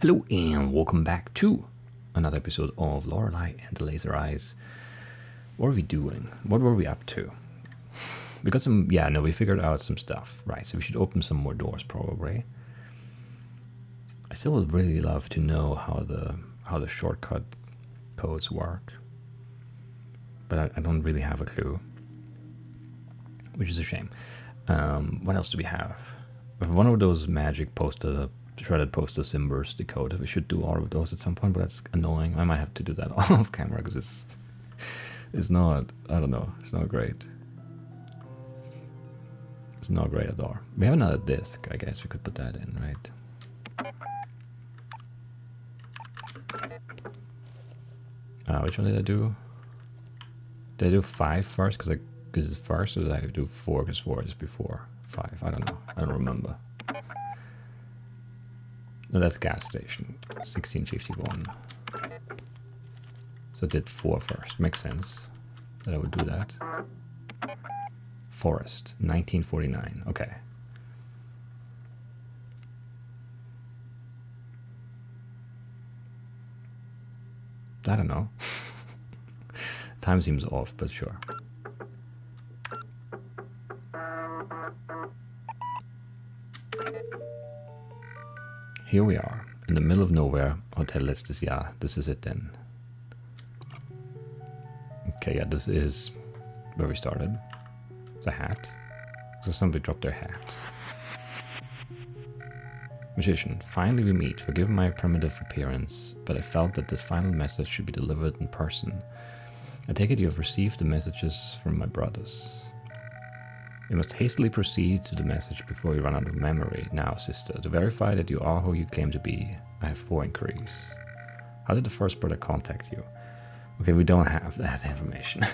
Hello and welcome back to another episode of Lorelei and the Laser Eyes. What are we doing? What were we up to? We got some, we figured out some stuff, right? So we should open some more doors probably. I still would really love to know how the shortcut codes work, but I don't really have a clue, which is a shame. What else do we have? We have one of those magic shredded poster Simbers decoded. We should do all of those at some point, but that's annoying. I might have to do that off camera because it's not, I don't know, it's not great. It's not great at all. We have another disc, I guess we could put that in, right? Which one did I do? Did I do 5 first because it's first, or did I do 4 because 4 is before 5? I don't know. I don't remember. No, that's gas station. 1651. So I did 4 first. Makes sense that I would do that. Forest, 1949. Okay. I don't know. Time seems off, but sure. Here we are, in the middle of nowhere, Hotel Lestesia. This is it then. Okay, yeah, this is where we started. It's a hat. So somebody dropped their hat. Magician, finally we meet. Forgive my primitive appearance, but I felt that this final message should be delivered in person. I take it you have received the messages from my brothers. You must hastily proceed to the message before you run out of memory. Now, sister, to verify that you are who you claim to be, I have 4 inquiries. How did the first brother contact you? Okay, we don't have that information.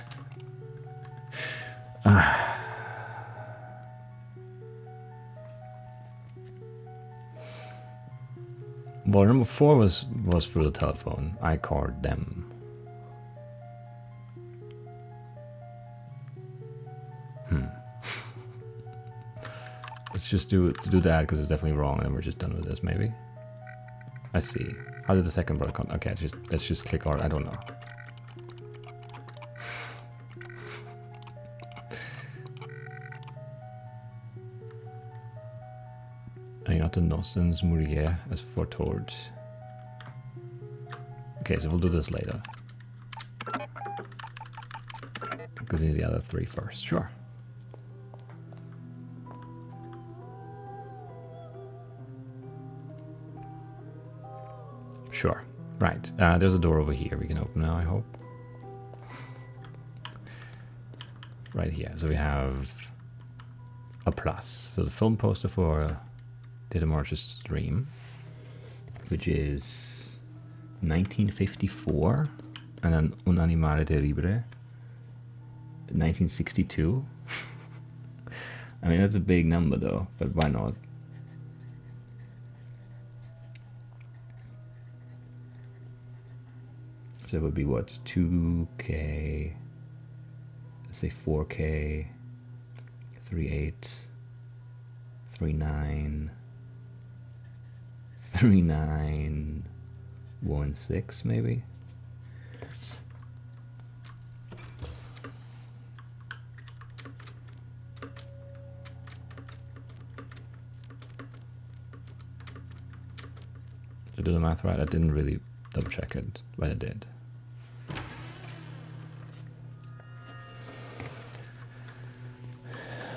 Well, number 4 was through the telephone. I called them. Let's just do that because it's definitely wrong, and we're just done with this. Maybe. I see. How did the second brother come? Okay, let's just click on. I don't know. Ayata Nossens Murier as foretold. Okay, so we'll do this later. Because we need the other 3 first. Sure. Sure. Right. There's a door over here we can open now, I hope. Right here. So we have a plus. So the film poster for Data March's stream, which is 1954, and then Un Animale Terrible, 1962. I mean, that's a big number though, but why not? So it would be what, 2K, let's say 4K, 38, 39, 3916 maybe. Did I do the math right? I didn't really double check it, but I did.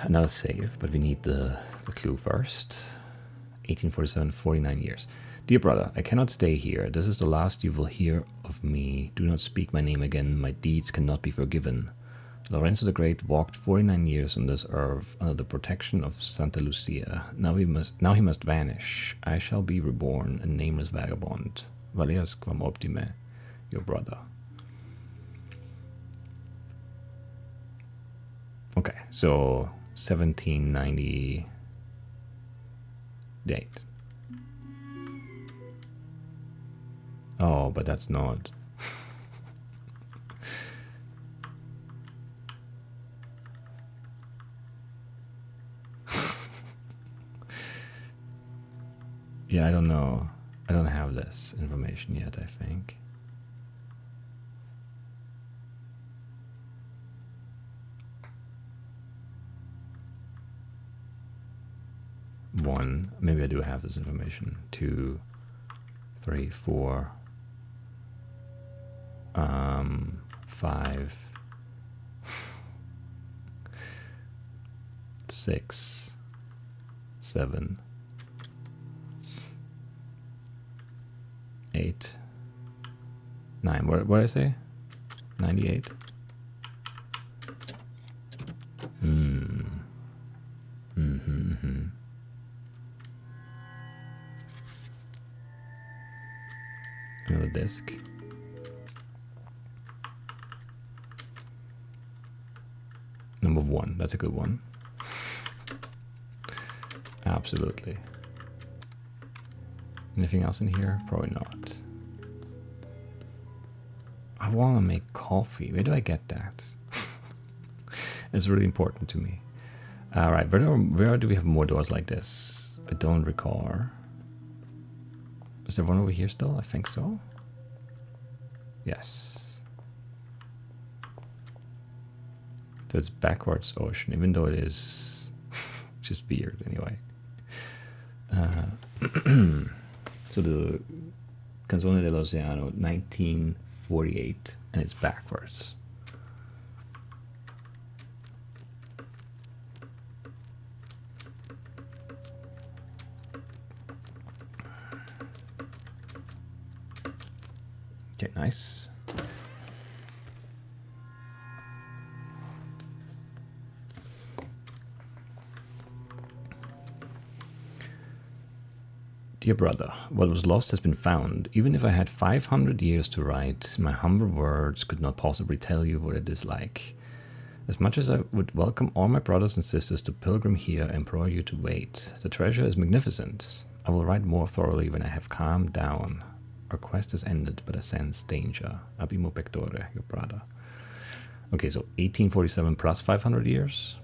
Another save, but we need the clue first. 1847, 49 years. Dear brother, I cannot stay here. This is the last you will hear of me. Do not speak my name again. My deeds cannot be forgiven. Lorenzo the Great walked 49 years on this earth under the protection of Santa Lucia. Now he must vanish. I shall be reborn, a nameless vagabond. Valeas quam optime, your brother. Okay, so 1798. Oh, but that's not. Yeah, I don't know. I don't have this information yet, I think. One, maybe I do have this information. 2, 3, 4, 5, 6, 7, 8, 9. What did I say? 98. Another disc. Number 1. That's a good one. Absolutely. Anything else in here? Probably not. I want to make coffee. Where do I get that? It's really important to me. Alright, where do we have more doors like this? I don't recall. Is there one over here still? I think so. Yes. So it's backwards ocean, even though it is just weird anyway. So the Canzone dell'Oceano, 1948, and it's backwards. Okay, nice. Dear brother, what was lost has been found. Even if I had 500 years to write, my humble words could not possibly tell you what it is like. As much as I would welcome all my brothers and sisters to pilgrim here, I implore you to wait. The treasure is magnificent. I will write more thoroughly when I have calmed down. Our quest is ended, but I sense danger. Abimo pectore, your brother. Okay, so 1847 plus 500 years?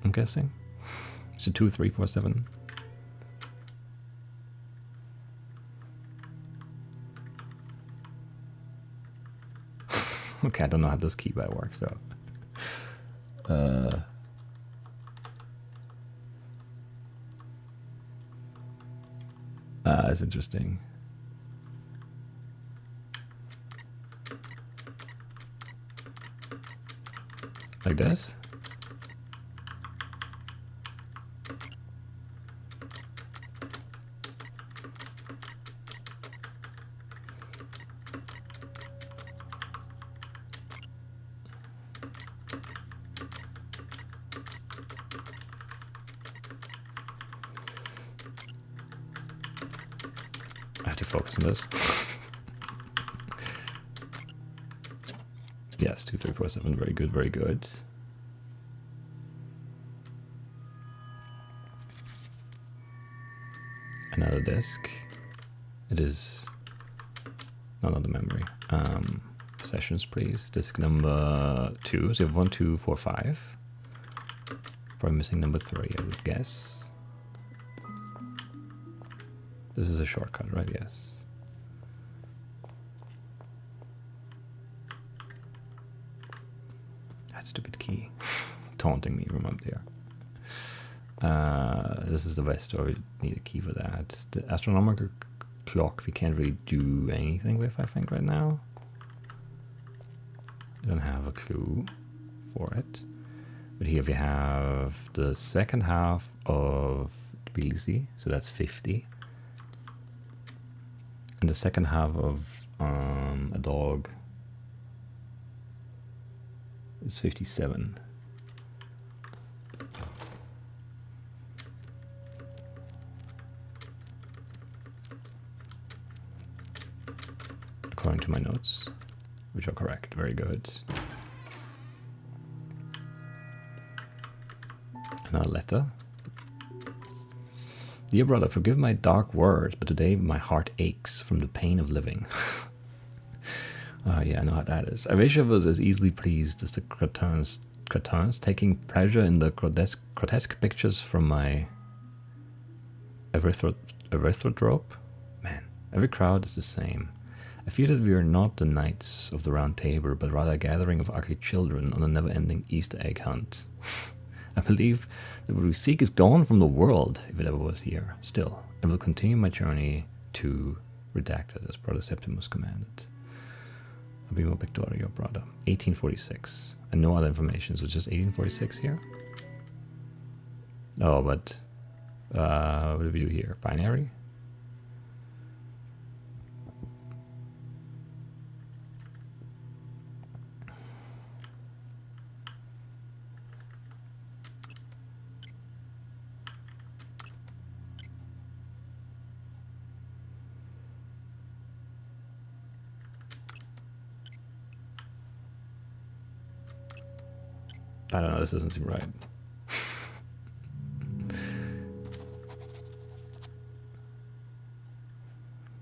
I'm guessing. So 2, 3, 4, 7. Okay, I don't know how this keypad works though. That's interesting. Like this? I have to focus on this. Yes, 2, 3, 4, 7. Very good, very good. Another disc. It is not the memory. Possessions, please. Disc number 2. So you have 1, 2, 4, 5. Probably missing number 3, I would guess. This is a shortcut, right? Yes. That stupid key. Taunting me from up there. This is the west door. We need a key for that. The astronomical clock we can't really do anything with, I think, right now. I don't have a clue for it. But here we have the second half of Tbilisi, so that's 50. And the second half of a dog is 57. According to my notes, which are correct. Very good. Another letter. Dear brother, forgive my dark words, but today my heart aches from the pain of living. Yeah, I know how that is. I wish I was as easily pleased as the Cretans, taking pleasure in the grotesque pictures from my erythrotrope? Man, every crowd is the same. I fear that we are not the knights of the round table, but rather a gathering of ugly children on a never-ending Easter egg hunt. I believe that what we seek is gone from the world, if it ever was here. Still, I will continue my journey to redacted, as Brother Septimus commanded. Abimo Pictorio, brother. 1846. And no other information, so just 1846 here? Oh, but what do we do here? Binary? I don't know, this doesn't seem right.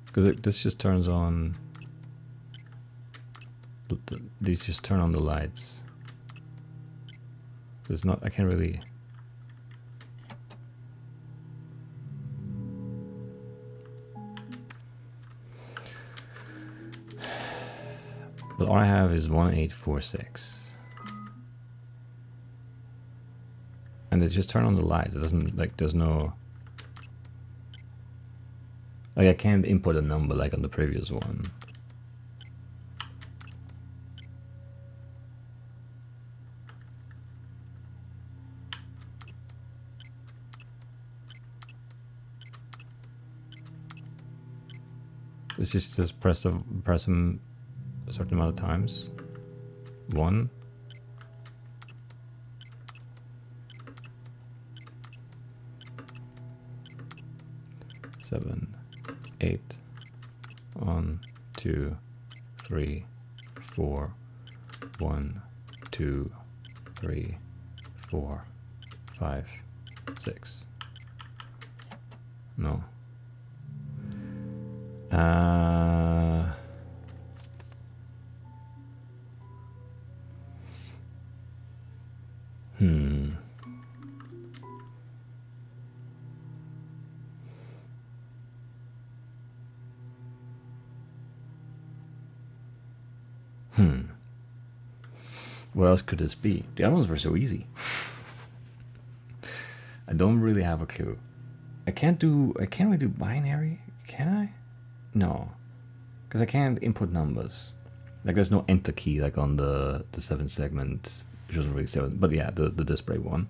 Because this just turns on... These just turn on the lights. There's not... I can't really... But all I have is 1846. And it just turn on the lights. It doesn't, like, there's no... Like, I can't input a number like on the previous one. It's just press them a certain amount of times. 1. 7, 8. 1, 2, 3, 4. 1, 2, 3, 4, 5, 6. No. What else could this be? The other ones were so easy. I don't really have a clue. I can't really do binary, can I? No. Because I can't input numbers. Like there's no enter key like on the 7 segment, which wasn't really 7, but yeah, the display one.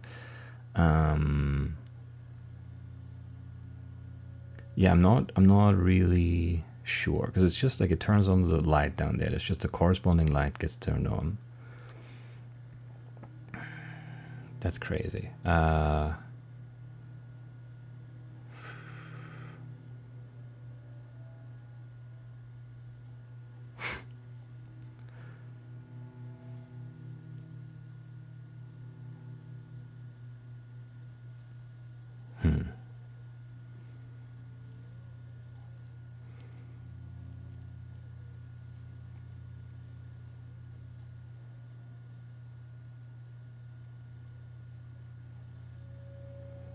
Yeah, I'm not really sure because it's just like it turns on the light down there. It's just the corresponding light gets turned on. That's crazy.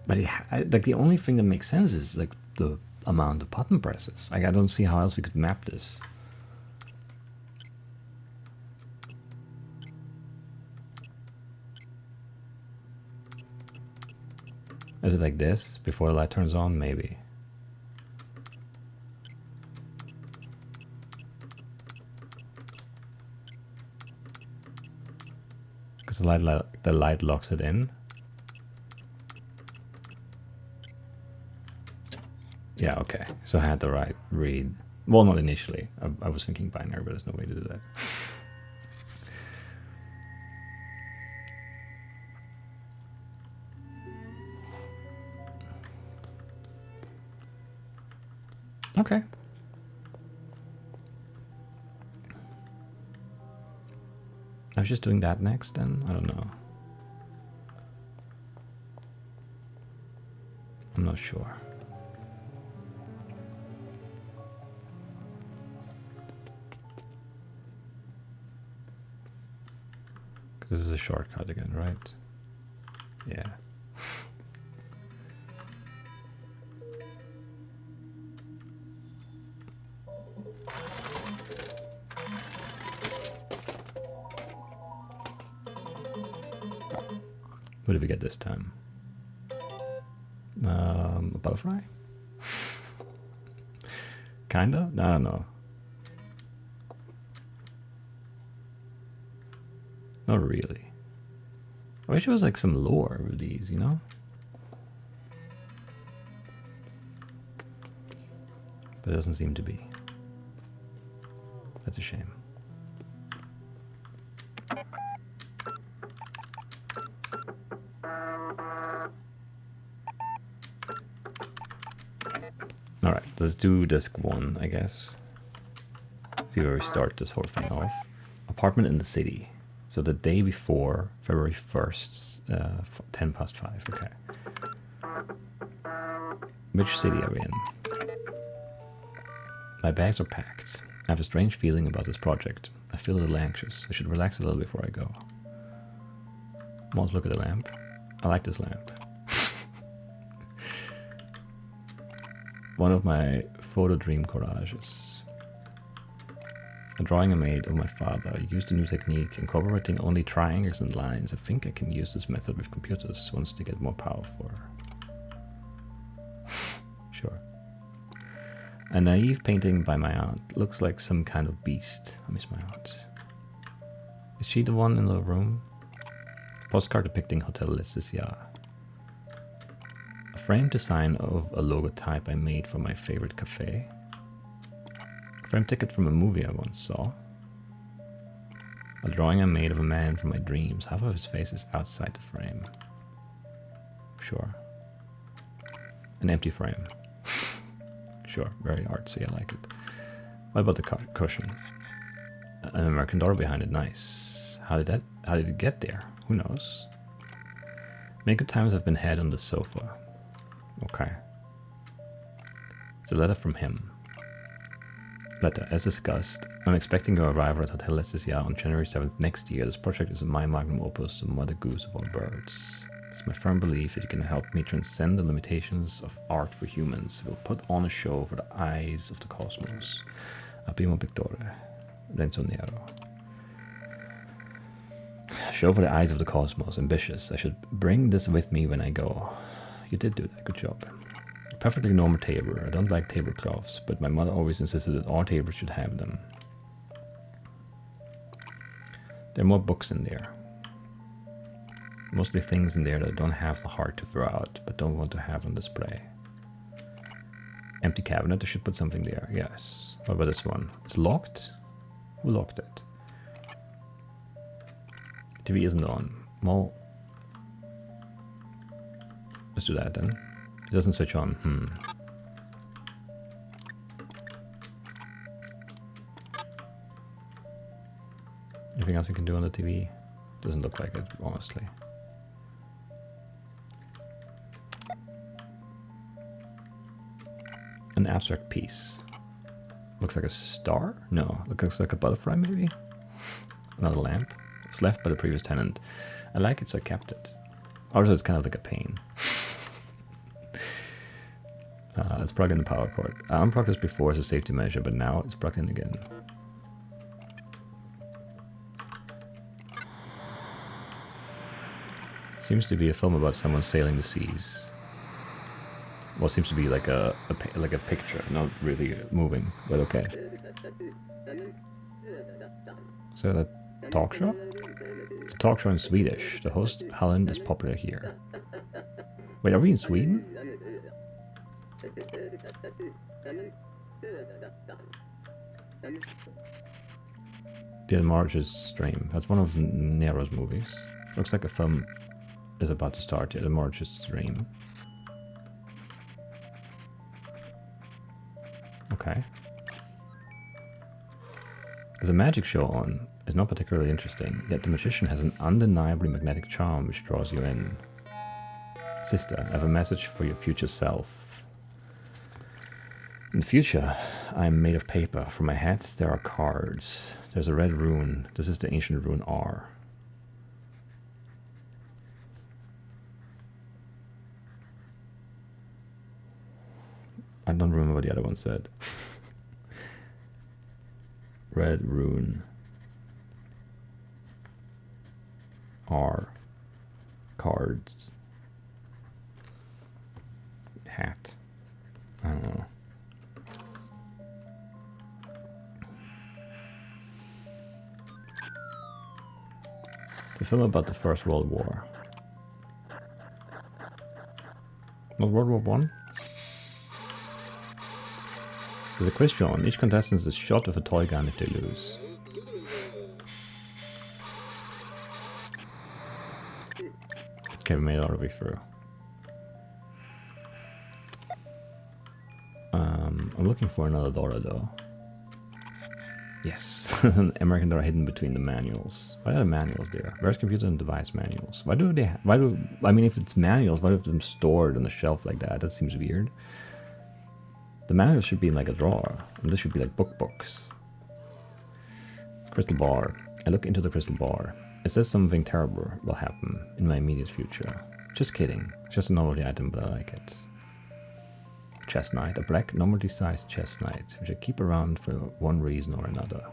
But like the only thing that makes sense is like the amount of button presses. Like I don't see how else we could map this. Is it like this before the light turns on? Maybe. Because the light locks it in. Yeah, okay. So I had the right read. Well, not initially. I was thinking binary, but there's no way to do that. Okay. I was just doing that next then? I don't know. I'm not sure. This is a shortcut again, right? Yeah. What did we get this time? A butterfly? Kinda? I don't know. Not really. I wish there was like some lore with these, you know? But it doesn't seem to be. That's a shame. Alright, let's do disc 1, I guess. See where we start this whole thing off. Apartment in the city. So the day before, February 1st, 10 past 5, okay. Which city are we in? My bags are packed. I have a strange feeling about this project. I feel a little anxious. I should relax a little before I go. Let's look at the lamp. I like this lamp. One of my photo dream collages. A drawing I made of my father. I used a new technique, incorporating only triangles and lines. I think I can use this method with computers once they get more powerful. Sure. A naive painting by my aunt. Looks like some kind of beast. I miss my aunt. Is she the one in the room? Postcard depicting Hotel Leticia. A framed design of a logotype I made for my favorite cafe. A framed ticket from a movie I once saw. A drawing I made of a man from my dreams. Half of his face is outside the frame. Sure. An empty frame. Sure, very artsy, I like it. What about the cushion? An American dollar behind it, nice. How did it get there? Who knows? Many good times I've been had on the sofa. Okay. It's a letter from him. Letter, as discussed, I'm expecting your arrival at Hotel Leticia on January 7th next year. This project is my magnum opus, the mother goose of all birds. It's my firm belief that you can help me transcend the limitations of art for humans. We'll put on a show for the eyes of the cosmos. A primo pictore, Renzo Nero. Show for the eyes of the cosmos, ambitious. I should bring this with me when I go. You did do that, good job. A perfectly normal table. I don't like tablecloths, but my mother always insisted that all tables should have them. There are more books in there. Mostly things in there that I don't have the heart to throw out, but don't want to have on display. Empty cabinet, I should put something there, yes. What about this one? It's locked? Who locked it? TV isn't on. Well, let's do that then. It doesn't switch on. Anything else we can do on the TV? Doesn't look like it, honestly. An abstract piece. Looks like a star? No, looks like a butterfly maybe? Another lamp. It's left by the previous tenant. I like it, so I kept it. Also, it's kind of like a pain. Let's plug in the power cord. I unplugged this before as a safety measure, but now it's plugged in again. Seems to be a film about someone sailing the seas. Well, it seems to be like a picture, not really moving, but okay. Is that a talk show? It's a talk show in Swedish. The host, Helen, is popular here. Wait, are we in Sweden? The Marge's Stream. That's one of Nero's movies. Looks like a film is about to start. The Marge's Stream. Okay. There's a magic show on. It's not particularly interesting, yet the magician has an undeniably magnetic charm which draws you in. Sister, I have a message for your future self. In the future, I am made of paper. For my hat, there are cards. There's a red rune. This is the ancient rune R. I don't remember what the other one said. Red rune. R. Cards. Hat. I don't know. The film about the First World War. Not World War One? There's a quiz shown. Each contestant is shot with a toy gun if they lose. Okay, we made it all the way through. I'm looking for another Dora though. Yes, there's an American Dora hidden between the manuals. Why are the manuals there? Where's computer and device manuals? Why do they? I mean, if it's manuals, why do they have them stored on the shelf like that? That seems weird. The manuals should be in like a drawer, and this should be like books. Crystal bar. I look into the crystal bar. It says something terrible will happen in my immediate future. Just kidding. It's just a novelty item, but I like it. Chess knight. A black novelty-sized chess knight, which I keep around for one reason or another.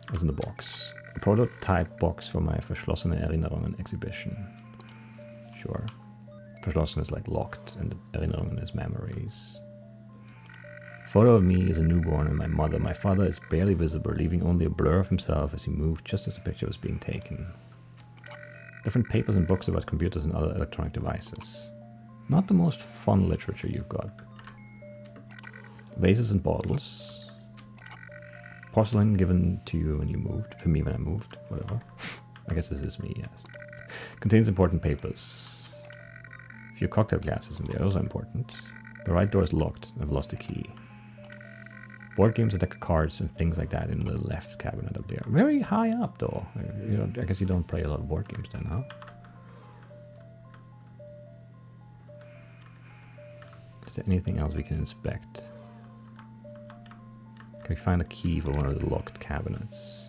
What's in the box? A prototype box for my verschlossene Erinnerungen exhibition. Sure. Verschlossen is like locked, and Erinnerungen is memories. A photo of me as a newborn and my mother. My father is barely visible, leaving only a blur of himself as he moved just as the picture was being taken. Different papers and books about computers and other electronic devices. Not the most fun literature you've got. Vases and bottles. Porcelain given to you when you moved. To me when I moved. Whatever. I guess this is me, yes. Contains important papers. A few cocktail glasses in there. Those are important. The right door is locked. I've lost the key. Board games, a deck of cards, and things like that in the left cabinet up there. Very high up, though. You know, I guess you don't play a lot of board games then, huh? Is there anything else we can inspect? Can we find a key for one of the locked cabinets?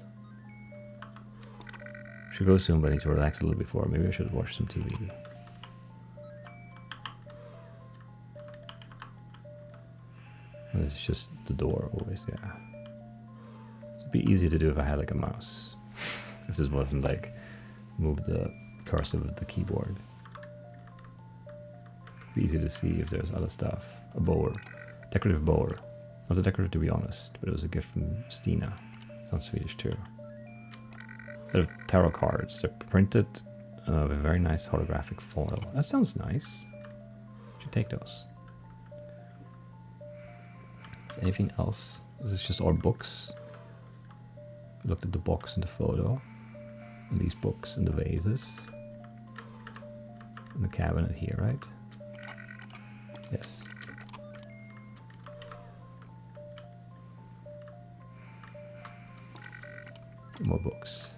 Should go soon, but I need to relax a little before. Maybe I should watch some TV. This is just the door always, yeah. It'd be easy to do if I had like a mouse. If this wasn't like move the cursor with the keyboard. It'd be easy to see if there's other stuff. A bowl. Decorative bowl. It was a decorative to be honest, but it was a gift from Stina. Sounds Swedish too. Set of tarot cards. They're printed with a very nice holographic foil. That sounds nice. Should take those. Anything else? This is just all books. Looked at the box and the photo. And these books and the vases. And the cabinet here, right? Yes. More books.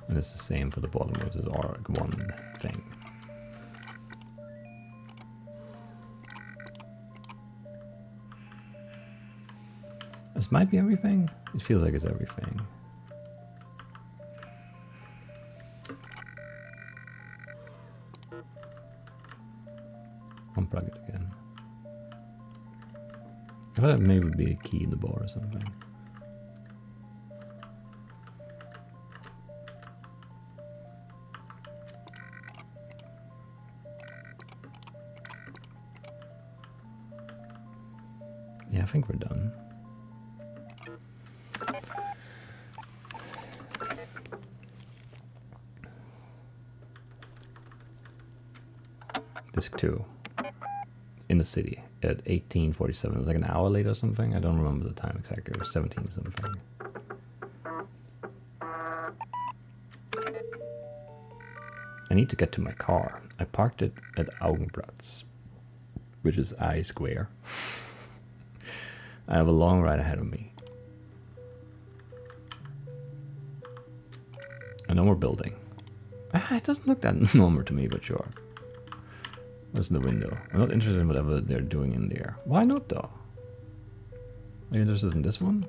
And it's the same for the bottom, which is like one thing. This might be everything. It feels like it's everything. Unplug it again. I thought it maybe would be a key in the bar or something. Yeah, I think we're done. Disc 2 in the city at 1847. It was like an hour later or something. I don't remember the time exactly. It was 17 something. I need to get to my car. I parked it at Augenplatz, which is I Square. I have a long ride ahead of me. And no more building. It doesn't look that normal to me, but sure. What's in the window? I'm not interested in whatever they're doing in there. Why not, though? Are you interested in this one?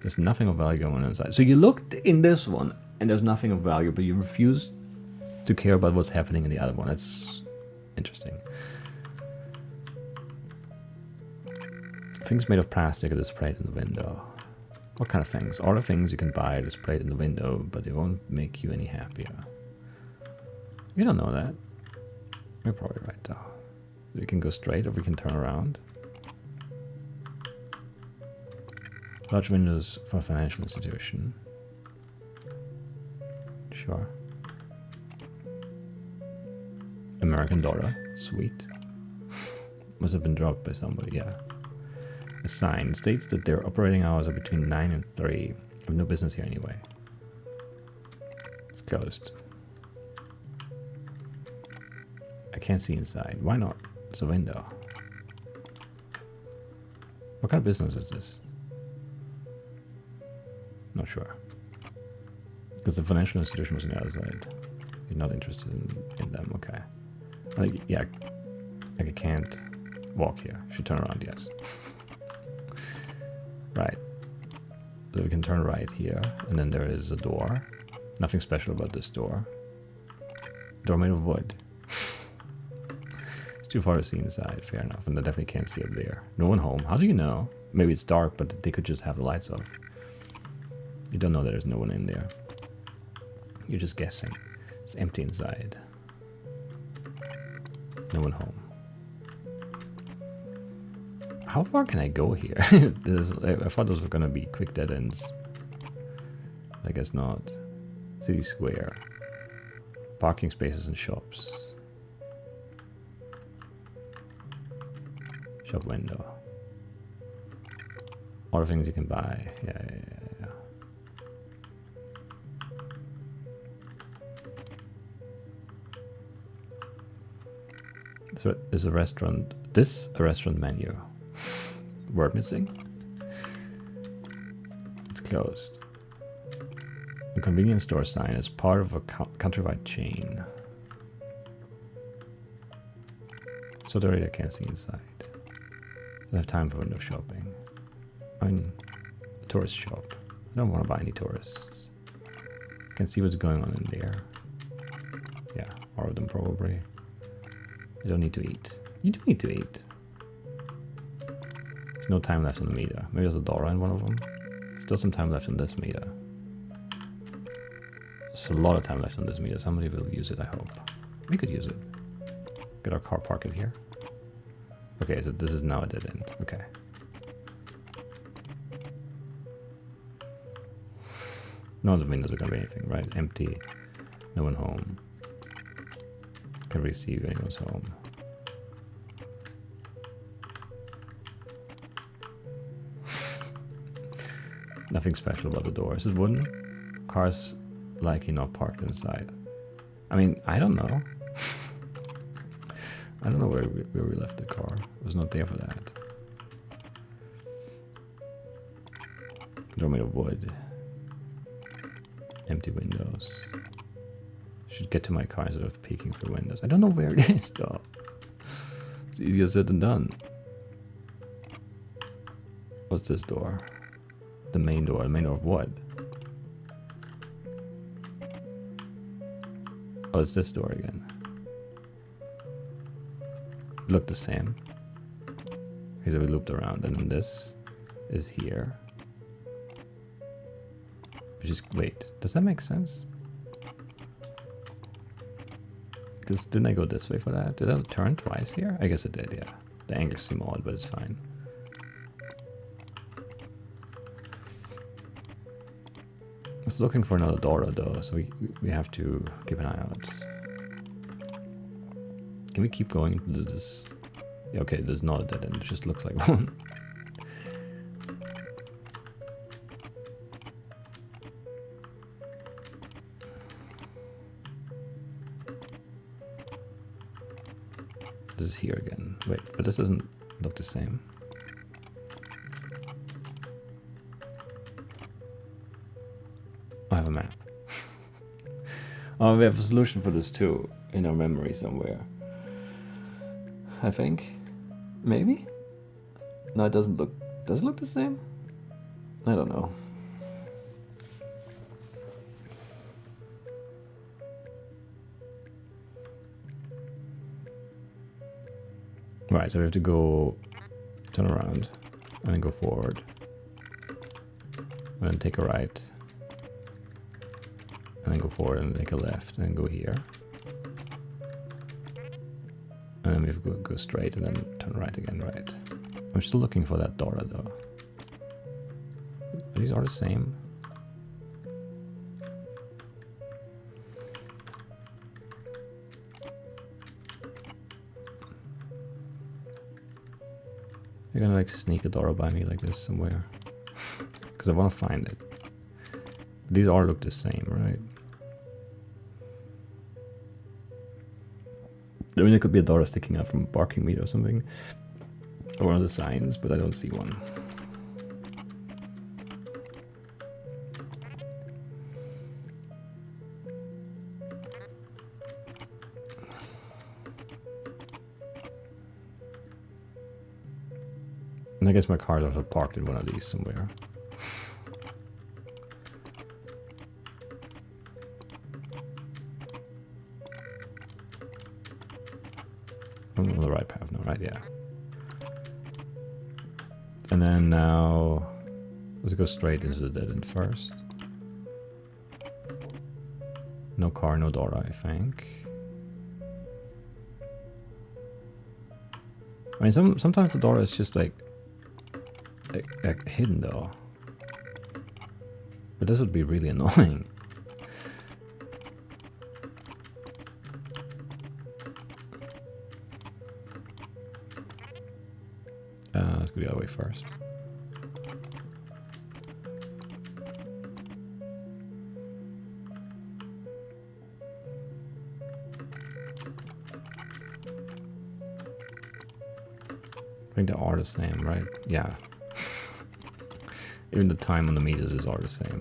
There's nothing of value going on inside. So you looked in this one, and there's nothing of value, but you refuse to care about what's happening in the other one. That's interesting. Things made of plastic are displayed in the window. What kind of things? All the things you can buy displayed in the window, but they won't make you any happier. You don't know that. You're probably right though. We can go straight or we can turn around. Large windows for a financial institution. Sure. American dollar. Sweet. Must have been dropped by somebody, yeah. A sign states that their operating hours are between 9 and 3. I have no business here anyway. It's closed. I can't see inside. Why not? It's a window. What kind of business is this? Not sure. Because the financial institution was on the other side. You're not interested in them, okay. Like, yeah, like I can't walk here. Should turn around, yes. Right. So we can turn right here, and then there is a door. Nothing special about this door. Door made of wood. It's too far to see inside, fair enough, and I definitely can't see up there. No one home. How do you know? Maybe it's dark, but they could just have the lights off. You don't know that there's no one in there. You're just guessing. It's empty inside. No one home. How far can I go here? I thought those were gonna be quick dead ends. I guess not. City square. Parking spaces and shops. Shop window. All the things you can buy. Yeah. So is a restaurant. This a restaurant menu. Word missing. It's closed. The convenience store sign is part of a countrywide chain. So dirty I can't see inside. Don't have time for window shopping. I mean, a tourist shop. I don't want to buy any tourists. Can see what's going on in there. Yeah, all of them probably. You don't need to eat. You do need to eat. There's no time left on the meter. Maybe there's a dollar in one of them. Still some time left on this meter. There's a lot of time left on this meter. Somebody will use it, I hope. We could use it. Get our car parked here. Okay, so this is now a dead end. Okay. None of the windows are gonna be anything, right? Empty. No one home. Can't really see if anyone's home. Nothing special about the door. Is it wooden? Cars likely not parked inside. I mean, I don't know. I don't know where we left the car. It was not there for that. Door made of wood. Empty windows. Should get to my car instead of peeking through windows. I don't know where it is though. It's easier said than done. What's this door? The main door. The main door of what? Oh, it's this door again. Look the same. Okay, so we looped around, and then this is here. Which is, wait, does that make sense? Didn't I go this way for that? Did I turn twice here? I guess it did, yeah. The angles seem odd, but it's fine. It's looking for another Dora though, so we have to keep an eye out. Can we keep going into this? Yeah, okay, there's not a dead end, it just looks like one. This is here again. Wait, but this doesn't look the same. I have a map. Oh, we have a solution for this too in our memory somewhere. I think. Maybe? No, it doesn't look... Does it look the same? I don't know. Right, so we have to go... Turn around. And then go forward. And then take a right. And then go forward and take a left. And then go here. And then we have to go straight and then turn right again, right. I'm still looking for that Dora though. These are the same. You're gonna like sneak a Dora by me like this somewhere. Because I want to find it. These all look the same, right? I mean, there could be a Dora sticking out from a parking meter or something. Or one of the signs, but I don't see one. And I guess my car is also parked in one of these somewhere. I'm on the right path now, right? Yeah. And then now, let's go straight into the dead end first. No car, no Dora, I think. I mean, sometimes the Dora is just like hidden though. But this would be really annoying. Let's go the other way first. I think they are the same, right? Yeah. Even the time on the meters is all the same.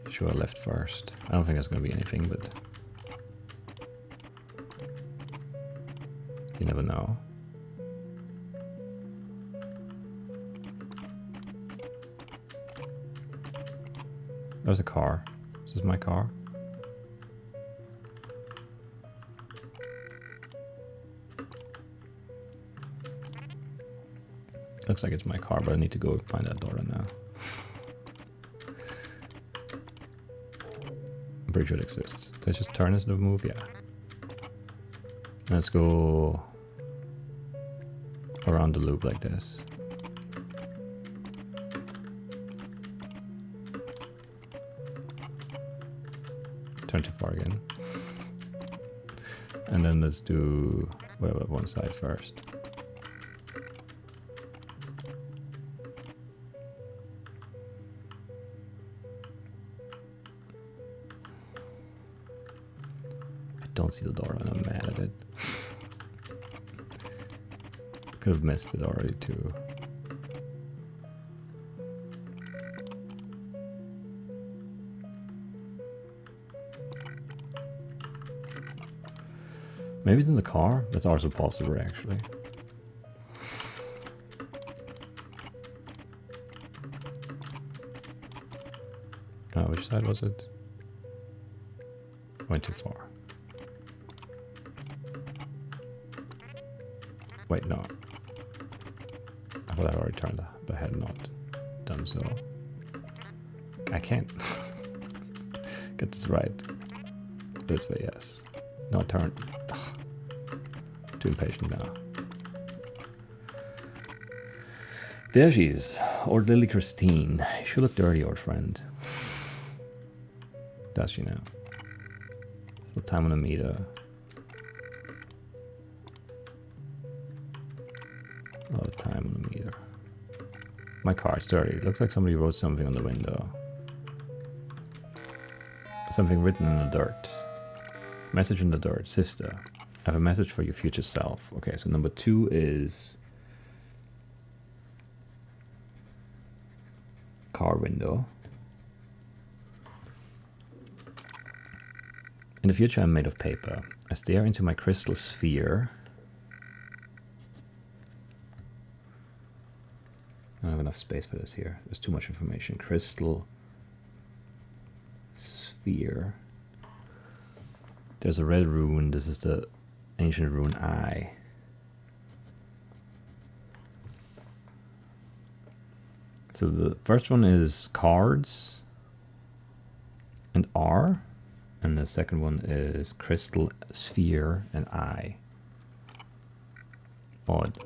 Sure, left first. I don't think that's going to be anything, but you never know. There's a car. This is my car. Looks like it's my car, but I need to go find that Dora now. I'm pretty sure it exists. Did I just turn this to move? Yeah. Let's go around the loop like this. Turn too far again. And then let's do one side first. Don't see the Dora and I'm mad at it. Could have missed it already too. Maybe it's in the car? That's also possible actually. Which side was it? Went too far. Wait, no. I thought I already turned, but I had not done so. I can't get this right. This way, yes. No, turn. Ugh. Too impatient now. There she is. Old Lily Christine. She looked dirty, old friend. Does she now? So time on the meter. Oh, time on the meter. My car's dirty. It looks like somebody wrote something on the window. Something written in the dirt. Message in the dirt. Sister, I have a message for your future self. Okay, so number 2 is car window. In the future, I'm made of paper. I stare into my crystal sphere. I don't have enough space for this here. There's too much information. Crystal sphere. There's a red rune. This is the Ancient Rune I. So the first one is cards and R, and the second one is crystal, sphere, and I. Odd.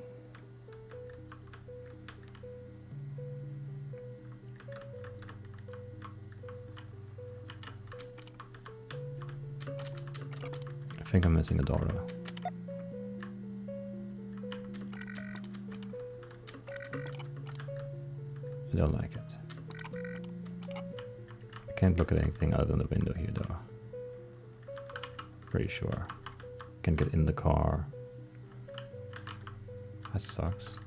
I think I'm missing a Dora. I don't like it. I can't look at anything other than the window here though. Pretty sure. Can get in the car. That sucks.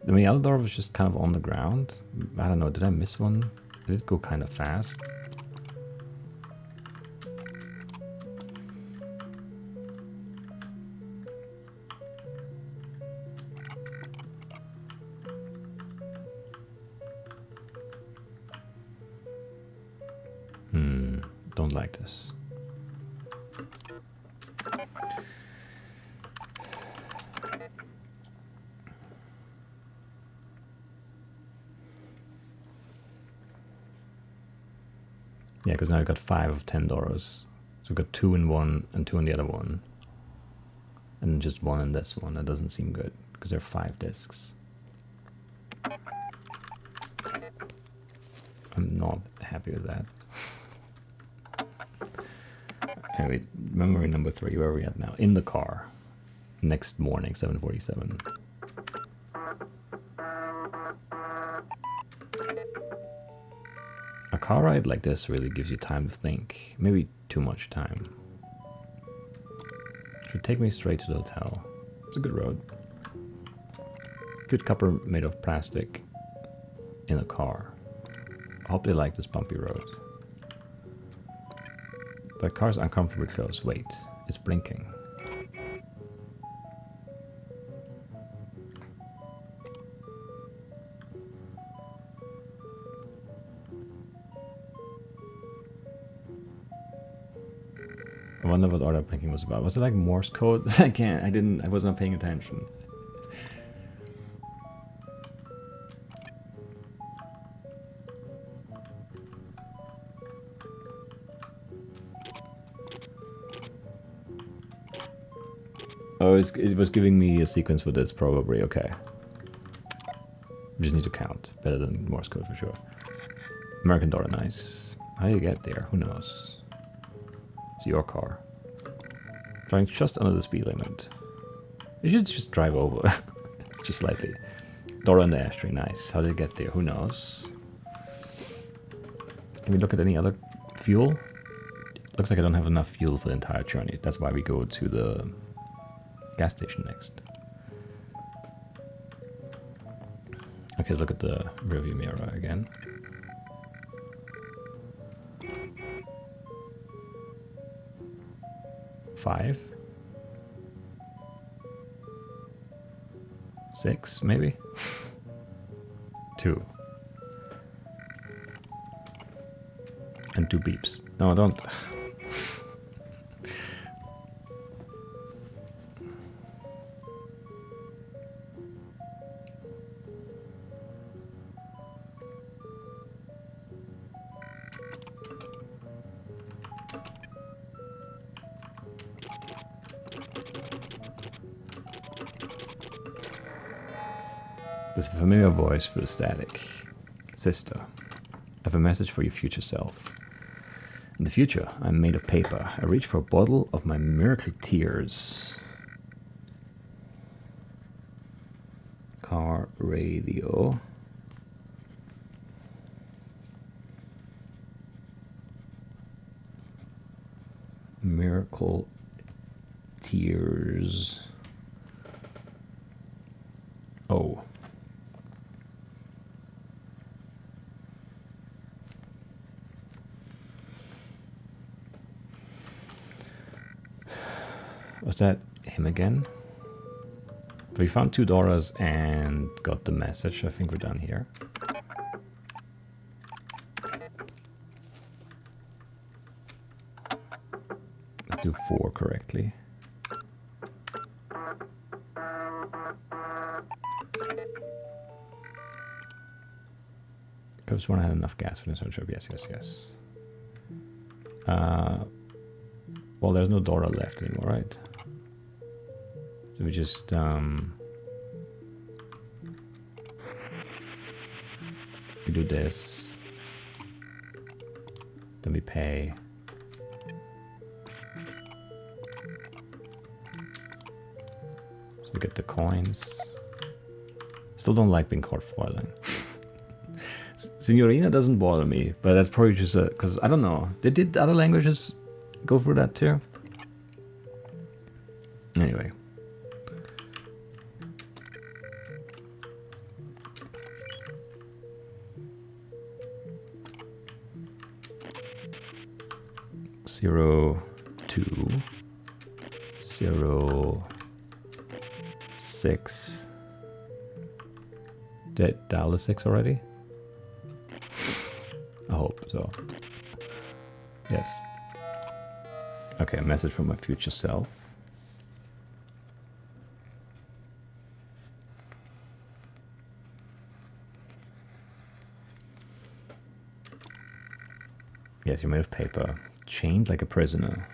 I mean, the other door was just kind of on the ground. I don't know, did I miss one? Did it go kind of fast? Don't like this. Yeah, because now I've got 5 of 10 Doros. So we've got 2 in one and 2 in the other one. And just 1 in this one. That doesn't seem good, because there are 5 discs. I'm not happy with that. Anyway, memory number 3, where are we at now? In the car. Next morning, 7:47. A car ride like this really gives you time to think. Maybe too much time. Should take me straight to the hotel. It's a good road. Good copper made of plastic in a car. I hope they like this bumpy road. The car's uncomfortably close. Wait, it's blinking. I wonder what all that blinking was about. Was it like Morse code? I was not paying attention. Oh, it was giving me a sequence for this, probably. Okay. We just need to count. Better than Morse code for sure. American Dollar, nice. How do you get there? Who knows? It's your car. Driving just under the speed limit. You should just drive over. Just slightly. Door on the ashtray, nice. How did it get there? Who knows? Can we look at any other fuel? Looks like I don't have enough fuel for the entire journey. That's why we go to the gas station next. Okay, look at the rearview mirror again. Five? 6, maybe? 2. And 2 beeps. No, don't. There's a familiar voice through the static. Sister, I have a message for your future self. In the future, I'm made of paper. I reach for a bottle of my miracle tears. Car radio. Miracle tears. Oh. Was that him again? We found 2 Doras and got the message. I think we're done here. do 4 correctly. Could have sworn I had enough gas for this trip. Yes, yes, yes. Well, there's no Dora left anymore, right? So we just we do this, then we pay. So we get the coins. Still don't like being caught foiling. Signorina doesn't bother me, but that's probably just because I don't know. Did other languages go through that too? Anyway. Zero, 2, 0, 6. Did I dial the 6 already? I hope so. Yes. Okay, a message from my future self. Yes, you're made of paper, chained like a prisoner.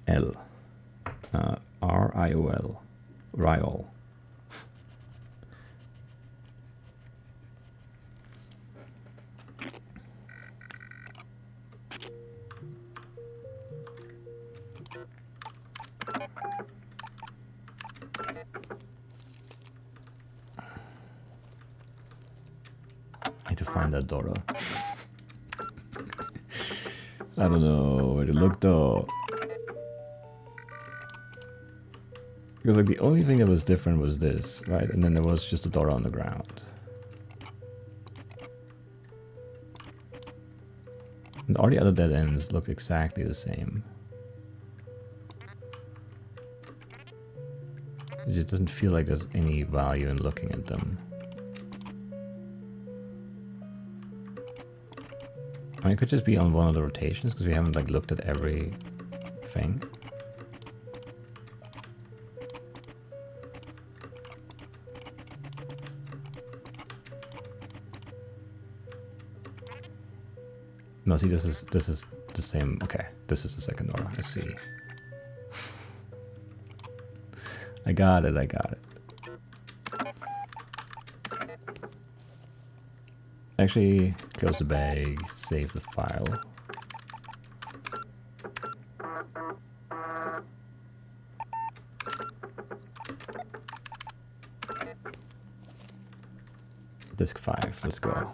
L. R-I-O-L. Riol. I need to find that Dora. I don't know where to look though. Because like the only thing that was different was this, right? And then there was just a Dora on the ground. And all the other dead ends look exactly the same. It just doesn't feel like there's any value in looking at them. I mean, it could just be on one of the rotations because we haven't like looked at every thing. No, see, this is the same. Okay, this is the second Dora. I see. I got it. I got it. Actually, close the bag, save the file. Disk 5, let's go.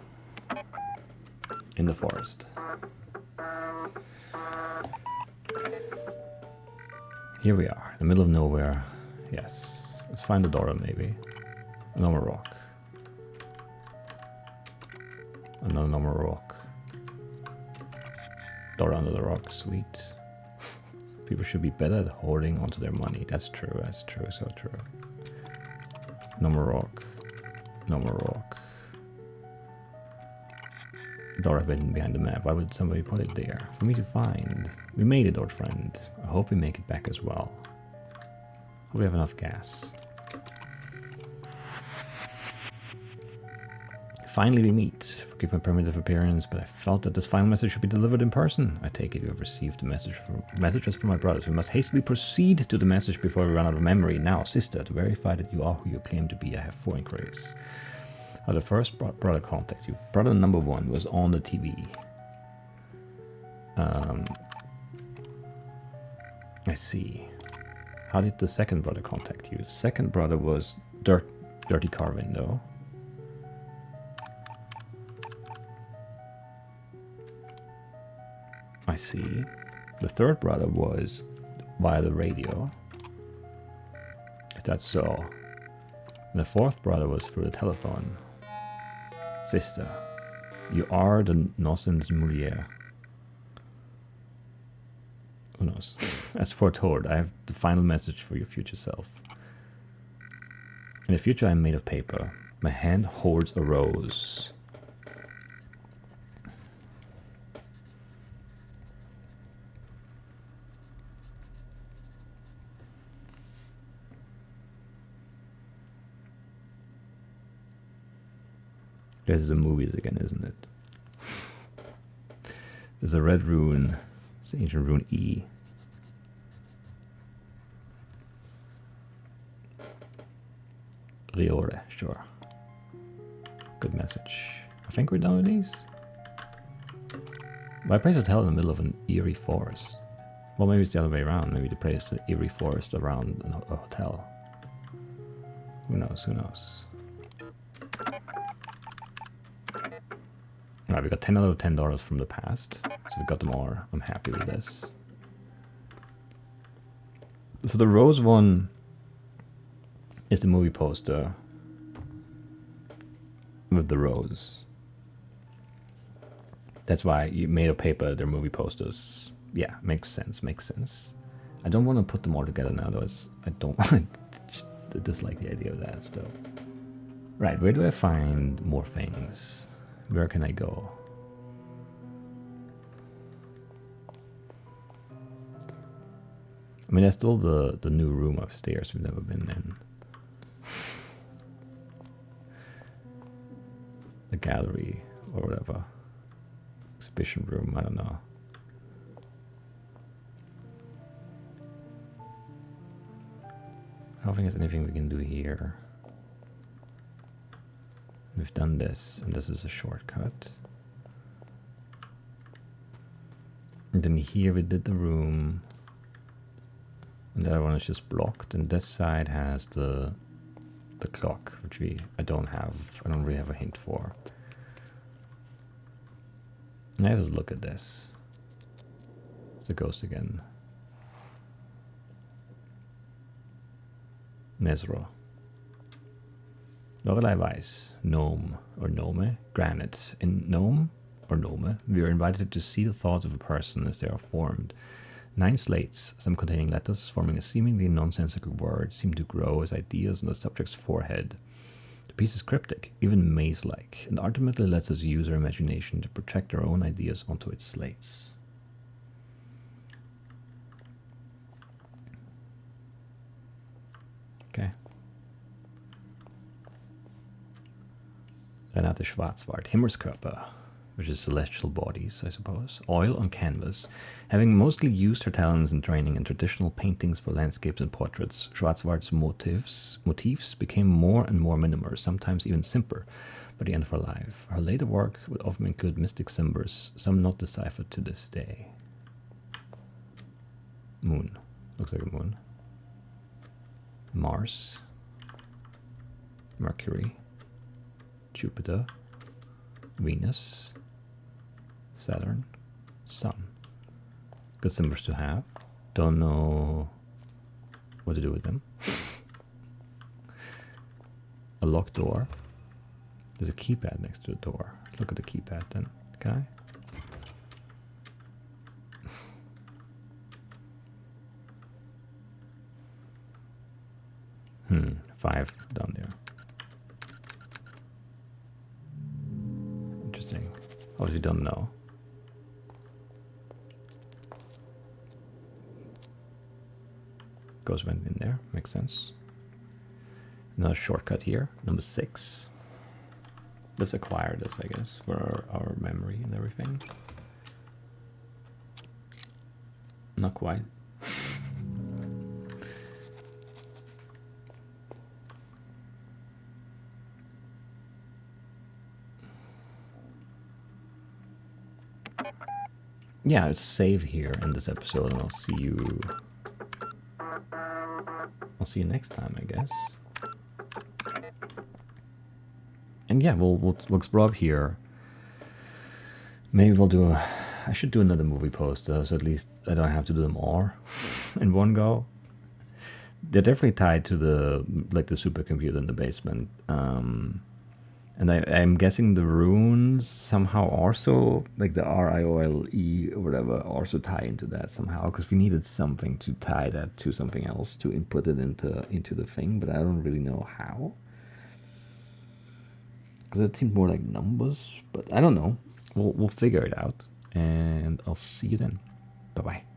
In the forest. Here we are, in the middle of nowhere. Yes, let's find the Dora maybe. A normal rock. Another normal rock. Dora under the rock, sweet. People should be better at holding onto their money. That's true, so true. Normal rock. Normal rock. Dora hidden behind the map. Why would somebody put it there? For me to find. We made it, old friend. I hope we make it back as well. Hope we have enough gas. Finally we meet. Forgive my primitive appearance, but I felt that this final message should be delivered in person. I take it you have received the messages from my brothers. We must hastily proceed to the message before we run out of memory. Now, sister, to verify that you are who you claim to be, I have 4 inquiries. The first brother contact you. Brother number 1 was on the TV. I see. How did the second brother contact you? Second brother was dirty car window. I see. The third brother was via the radio. Is that so? And the fourth brother was through the telephone. Sister. You are the nonsense Moulier. Who knows? As foretold, I have the final message for your future self. In the future, I am made of paper. My hand holds a rose. There's the movies again, isn't it? There's a red rune. It's the ancient rune E. Riore, sure. Good message. I think we're done with these. Why place a hotel in the middle of an eerie forest? Well, maybe it's the other way around. Maybe the place an eerie forest around a hotel. Who knows? Who knows? Alright, we got 10 out of $10 from the past. So we got them all. I'm happy with this. So the rose one is the movie poster with the rose. That's why you made of paper, they're movie posters. Yeah, makes sense, makes sense. I don't want to put them all together now, though. I don't I just dislike the idea of that still. Right, where do I find more things? Where can I go? I mean, there's still the new room upstairs we've never been in. The gallery or whatever. Exhibition room, I don't know. I don't think there's anything we can do here. We've done this, and this is a shortcut. And then here we did the room. And the other one is just blocked. And this side has the clock, which I don't really have a hint for. Let us look at this. It's the ghost again. Nezro. Lorelei Weiss, gnome or gnome, granite. In gnome or gnome, we are invited to see the thoughts of a person as they are formed. 9 slates, some containing letters forming a seemingly nonsensical word, seem to grow as ideas on the subject's forehead. The piece is cryptic, even maze-like, and ultimately lets us use our imagination to project our own ideas onto its slates. Okay. Renate Schwarzwald, Himmelskörper, which is celestial bodies, I suppose. Oil on canvas. Having mostly used her talents and training in traditional paintings for landscapes and portraits, Schwarzwald's motifs became more and more minimal, sometimes even simpler, by the end of her life. Her later work would often include mystic symbols, some not deciphered to this day. Moon. Looks like a moon. Mars. Mercury. Jupiter, Venus, Saturn, Sun. Good symbols to have. Don't know what to do with them. A locked door. There's a keypad next to the door. Look at the keypad then. Can I? 5 down there. Interesting. Obviously don't know. Goes went in there. Makes sense. Another shortcut here. Number 6. Let's acquire this, I guess, for our memory and everything. Not quite. Yeah, let's save here in this episode, and I'll see you next time, I guess. And yeah, we'll explore up here. Maybe we'll do I should do another movie poster, so at least I don't have to do them all in one go. They're definitely tied to the supercomputer in the basement. And And I'm guessing the runes somehow also, like the RIOLE or whatever, also tie into that somehow, because we needed something to tie that to something else to input it into the thing, but I don't really know how. Because it seemed more like numbers, but I don't know. We'll figure it out, and I'll see you then. Bye bye.